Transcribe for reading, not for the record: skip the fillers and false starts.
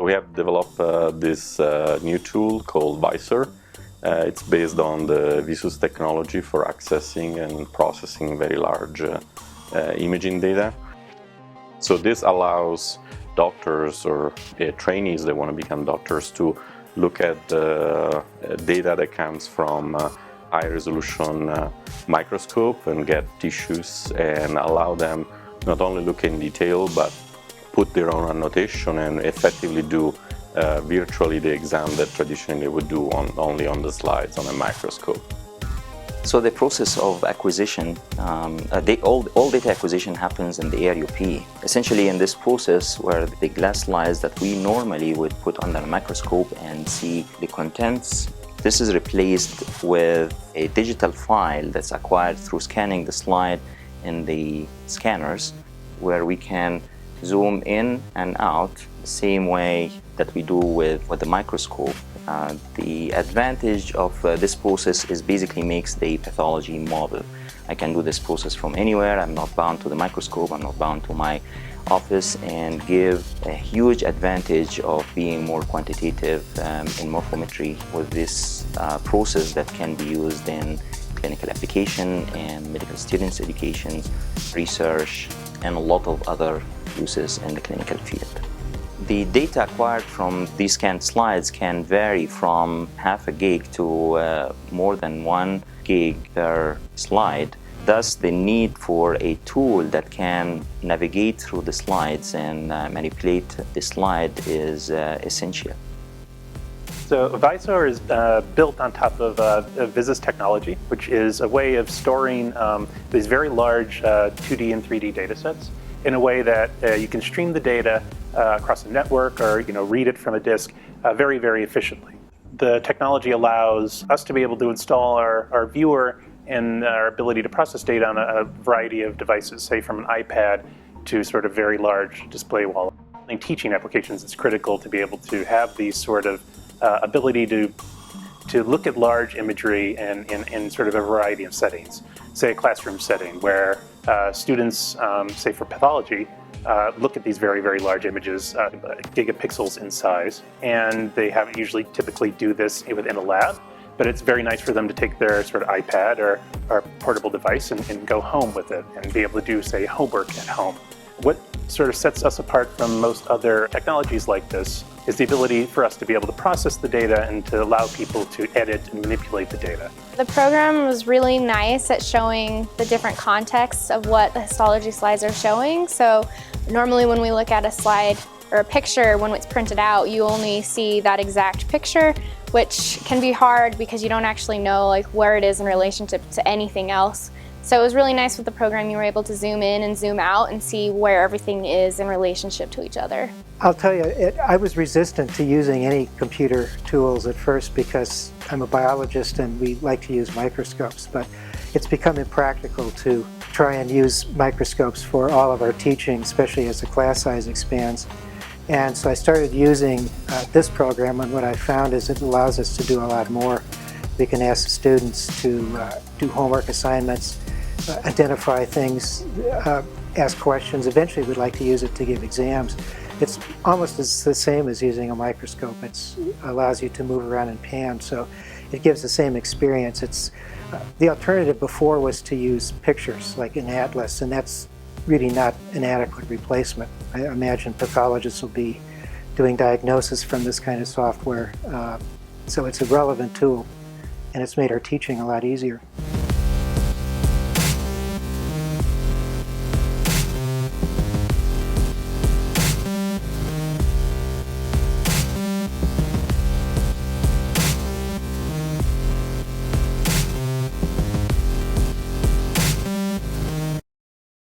we have developed this new tool called ViSOAR. It's based on the ViSOAR technology for accessing and processing very large imaging data. So this allows doctors or trainees that want to become doctors to look at the data that comes from high-resolution microscope and get tissues and allow them not only look in detail but put their own annotation and effectively do virtually the exam that traditionally they would do only on the slides on a microscope. So the process of acquisition, all data acquisition happens in the ARUP. Essentially in this process where the glass slides that we normally would put under a microscope and see the contents, this is replaced with a digital file that's acquired through scanning the slide in the scanners, where we can zoom in and out the same way that we do with the microscope. The advantage of this process is basically makes the pathology model. I can do this process from anywhere. I'm not bound to the microscope, I'm not bound to my office, and give a huge advantage of being more quantitative in morphometry with this process that can be used in clinical application and medical students education, research, and a lot of other uses in the clinical field. The data acquired from these scanned slides can vary from half a gig to more than 1 gig per slide. Thus, the need for a tool that can navigate through the slides and manipulate the slide is essential. So ViSOAR is built on top of ViSOAR technology, which is a way of storing these very large 2D and 3D data sets in a way that you can stream the data across a network or read it from a disk very, very efficiently. The technology allows us to be able to install our viewer and our ability to process data on a variety of devices, say from an iPad to sort of very large display wall. In teaching applications, it's critical to be able to have these sort of ability to look at large imagery in sort of a variety of settings. Say a classroom setting where students, say for pathology, look at these very, very large images, gigapixels in size, and they usually typically do this within a lab, but it's very nice for them to take their sort of iPad or portable device and go home with it and be able to do, say, homework at home. What sort of sets us apart from most other technologies like this is the ability for us to be able to process the data and to allow people to edit and manipulate the data. The program was really nice at showing the different contexts of what the histology slides are showing. So normally when we look at a slide or a picture, when it's printed out, you only see that exact picture, which can be hard because you don't actually know where it is in relationship to anything else. So it was really nice with the program. You were able to zoom in and zoom out and see where everything is in relationship to each other. I'll tell you, I was resistant to using any computer tools at first because I'm a biologist and we like to use microscopes, but it's become impractical to try and use microscopes for all of our teaching, especially as the class size expands. And so I started using this program, and what I found is it allows us to do a lot more. We can ask students to do homework assignments, identify things, ask questions. Eventually we'd like to use it to give exams. It's almost the same as using a microscope. It allows you to move around and pan, so it gives the same experience. The alternative before was to use pictures like an atlas, and that's really not an adequate replacement. I imagine pathologists will be doing diagnosis from this kind of software, so it's a relevant tool, and it's made our teaching a lot easier.